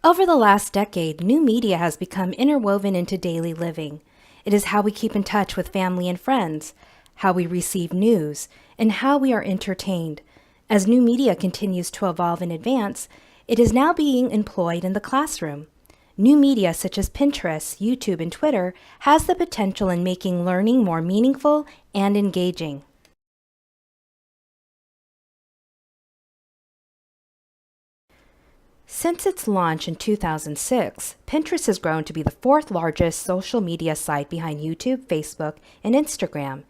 Over the last decade, new media has become interwoven into daily living. It is how we keep in touch with family and friends, how we receive news, and how we are entertained. As new media continues to evolve and advance, it is now being employed in the classroom. New media such as Pinterest, YouTube, and Twitter has the potential in making learning more meaningful and engaging. Since its launch in 2006, Pinterest has grown to be the fourth largest social media site behind YouTube, Facebook, and Instagram.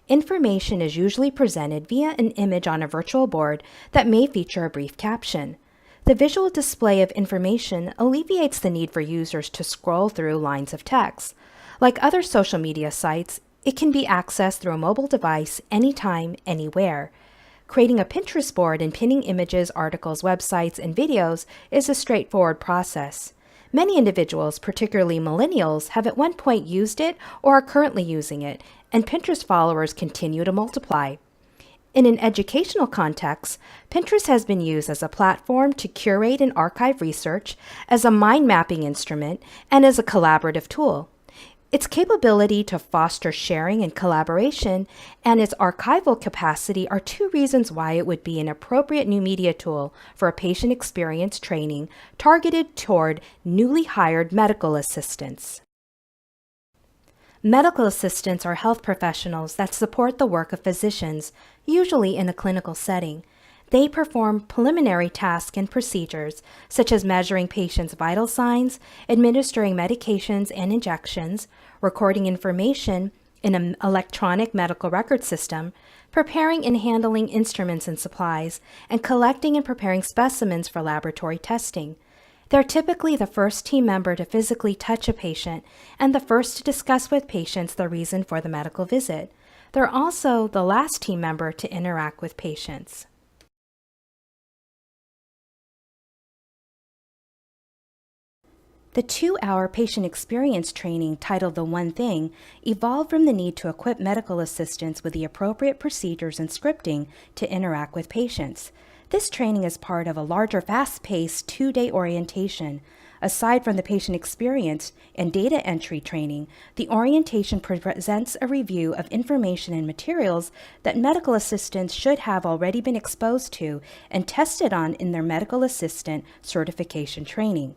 Information is usually presented via an image on a virtual board that may feature a brief caption. The visual display of information alleviates the need for users to scroll through lines of text. Like other social media sites, it can be accessed through a mobile device anytime, anywhere. Creating a Pinterest board and pinning images, articles, websites, and videos is a straightforward process. Many individuals, particularly millennials, have at one point used it or are currently using it, and Pinterest followers continue to multiply. In an educational context, Pinterest has been used as a platform to curate and archive research, as a mind mapping instrument, and as a collaborative tool. Its capability to foster sharing and collaboration and its archival capacity are two reasons why it would be an appropriate new media tool for a patient experience training targeted toward newly hired medical assistants. Medical assistants are health professionals that support the work of physicians, usually in a clinical setting. They perform preliminary tasks and procedures, such as measuring patients' vital signs, administering medications and injections, recording information in an electronic medical record system, preparing and handling instruments and supplies, and collecting and preparing specimens for laboratory testing. They're typically the first team member to physically touch a patient and the first to discuss with patients the reason for the medical visit. They're also the last team member to interact with patients. The 2-hour patient experience training titled The One Thing evolved from the need to equip medical assistants with the appropriate procedures and scripting to interact with patients. This training is part of a larger fast-paced 2-day orientation. Aside from the patient experience and data entry training, the orientation presents a review of information and materials that medical assistants should have already been exposed to and tested on in their medical assistant certification training.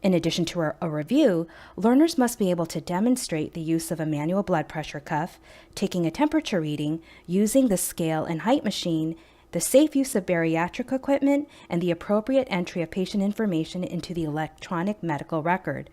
In addition to a review, learners must be able to demonstrate the use of a manual blood pressure cuff, taking a temperature reading, using the scale and height machine, the safe use of bariatric equipment, and the appropriate entry of patient information into the electronic medical record.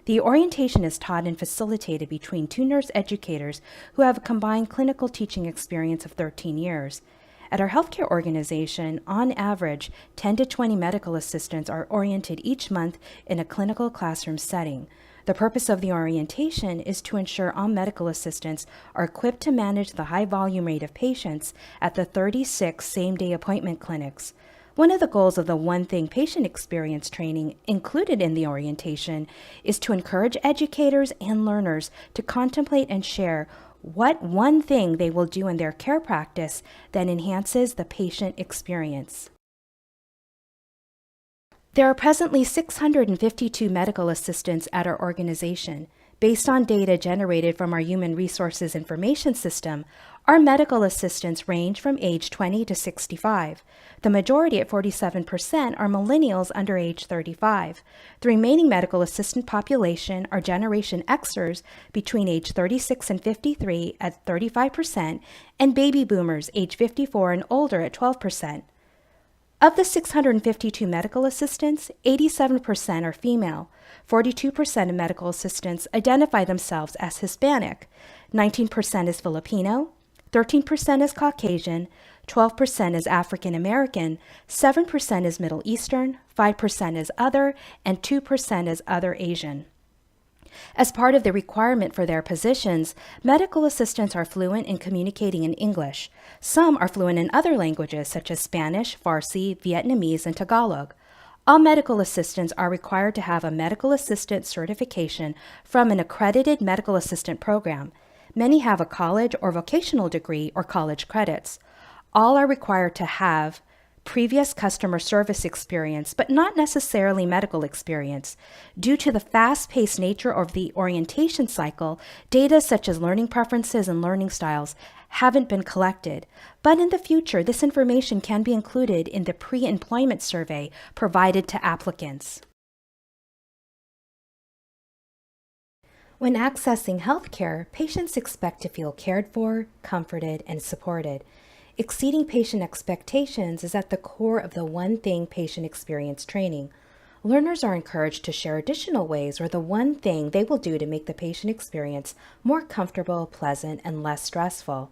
The orientation is taught and facilitated between two nurse educators who have a combined clinical teaching experience of 13 years. At our healthcare organization, on average, 10 to 20 medical assistants are oriented each month in a clinical classroom setting. The purpose of the orientation is to ensure all medical assistants are equipped to manage the high volume rate of patients at the 36 same-day appointment clinics. One of the goals of the One Thing patient experience training included in the orientation is to encourage educators and learners to contemplate and share what one thing they will do in their care practice that enhances the patient experience. There are presently 652 medical assistants at our organization. Based on data generated from our Human Resources Information System, our medical assistants range from age 20 to 65. The majority at 47% are millennials under age 35. The remaining medical assistant population are Generation Xers between age 36 and 53 at 35% and baby boomers age 54 and older at 12%. Of the 652 medical assistants, 87% are female. 42% of medical assistants identify themselves as Hispanic. 19% is Filipino. 13% is Caucasian. 12% is African American. 7% is Middle Eastern. 5% is Other. And 2% is Other Asian. As part of the requirement for their positions, medical assistants are fluent in communicating in English. Some are fluent in other languages such as Spanish, Farsi, Vietnamese, and Tagalog. All medical assistants are required to have a medical assistant certification from an accredited medical assistant program. Many have a college or vocational degree or college credits. All are required to have previous customer service experience, but not necessarily medical experience. Due to the fast-paced nature of the orientation cycle, data such as learning preferences and learning styles haven't been collected. But in the future, this information can be included in the pre-employment survey provided to applicants. When accessing healthcare, patients expect to feel cared for, comforted, and supported. Exceeding patient expectations is at the core of the One Thing patient experience training. Learners are encouraged to share additional ways or the one thing they will do to make the patient experience more comfortable, pleasant, and less stressful.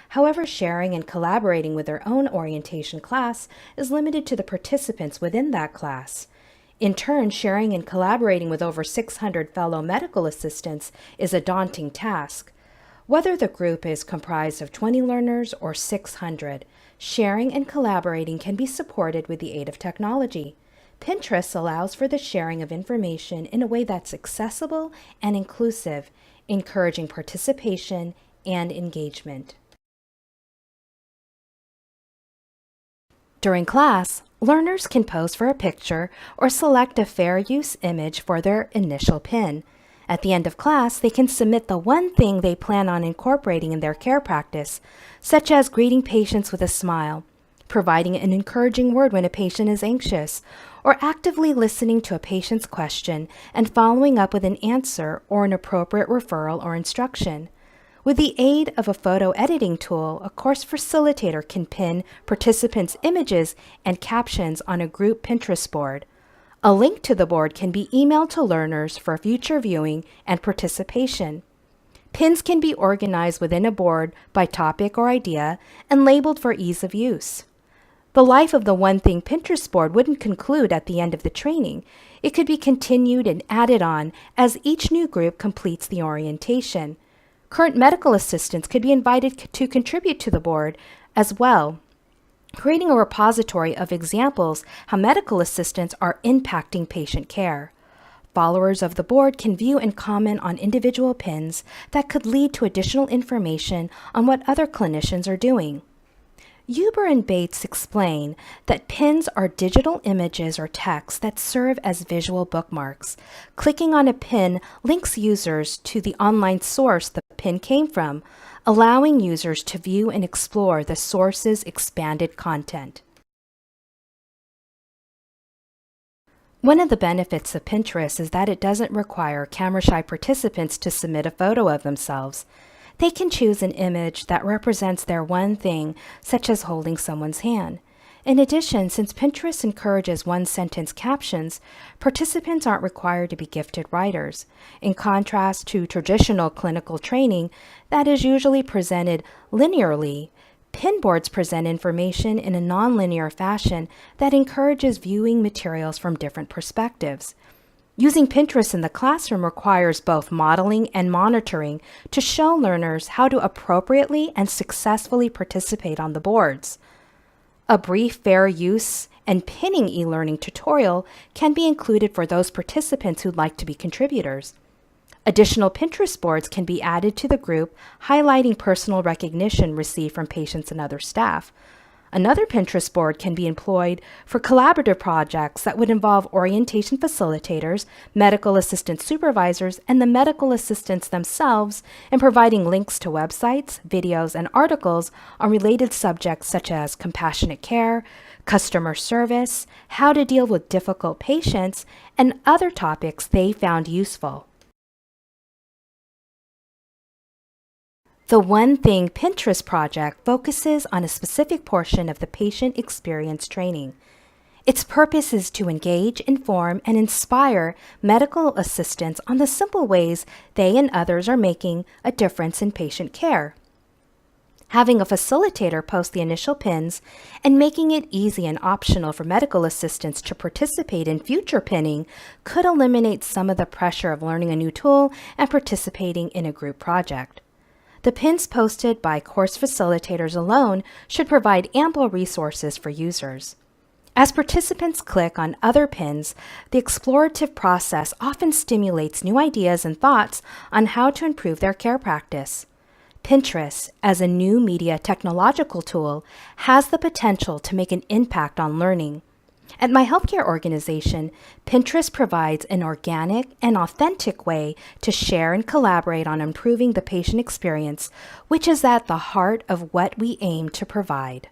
However, sharing and collaborating with their own orientation class is limited to the participants within that class. In turn, sharing and collaborating with over 600 fellow medical assistants is a daunting task. Whether the group is comprised of 20 learners or 600, sharing and collaborating can be supported with the aid of technology. Pinterest allows for the sharing of information in a way that's accessible and inclusive, encouraging participation and engagement. During class, learners can pose for a picture or select a fair use image for their initial pin. At the end of class, they can submit the one thing they plan on incorporating in their care practice, such as greeting patients with a smile, providing an encouraging word when a patient is anxious, or actively listening to a patient's question and following up with an answer or an appropriate referral or instruction. With the aid of a photo editing tool, a course facilitator can pin participants' images and captions on a group Pinterest board. A link to the board can be emailed to learners for future viewing and participation. Pins can be organized within a board by topic or idea and labeled for ease of use. The life of the One Thing Pinterest board wouldn't conclude at the end of the training. It could be continued and added on as each new group completes the orientation. Current medical assistants could be invited to contribute to the board as well, creating a repository of examples how medical assistants are impacting patient care. Followers of the board can view and comment on individual pins that could lead to additional information on what other clinicians are doing. Huber and Bates explain that pins are digital images or text that serve as visual bookmarks. Clicking on a pin links users to the online source the pin came from, allowing users to view and explore the source's expanded content. One of the benefits of Pinterest is that it doesn't require camera-shy participants to submit a photo of themselves. They can choose an image that represents their one thing, such as holding someone's hand. In addition, since Pinterest encourages one-sentence captions, participants aren't required to be gifted writers. In contrast to traditional clinical training that is usually presented linearly, pin boards present information in a nonlinear fashion that encourages viewing materials from different perspectives. Using Pinterest in the classroom requires both modeling and monitoring to show learners how to appropriately and successfully participate on the boards. A brief fair use and pinning e-learning tutorial can be included for those participants who'd like to be contributors. Additional Pinterest boards can be added to the group, highlighting personal recognition received from patients and other staff. Another Pinterest board can be employed for collaborative projects that would involve orientation facilitators, medical assistant supervisors, and the medical assistants themselves in providing links to websites, videos, and articles on related subjects such as compassionate care, customer service, how to deal with difficult patients, and other topics they found useful. The One Thing Pinterest project focuses on a specific portion of the patient experience training. Its purpose is to engage, inform, and inspire medical assistants on the simple ways they and others are making a difference in patient care. Having a facilitator post the initial pins and making it easy and optional for medical assistants to participate in future pinning could eliminate some of the pressure of learning a new tool and participating in a group project. The pins posted by course facilitators alone should provide ample resources for users. As participants click on other pins, the explorative process often stimulates new ideas and thoughts on how to improve their care practice. Pinterest, as a new media technological tool, has the potential to make an impact on learning. At my healthcare organization, Pinterest provides an organic and authentic way to share and collaborate on improving the patient experience, which is at the heart of what we aim to provide.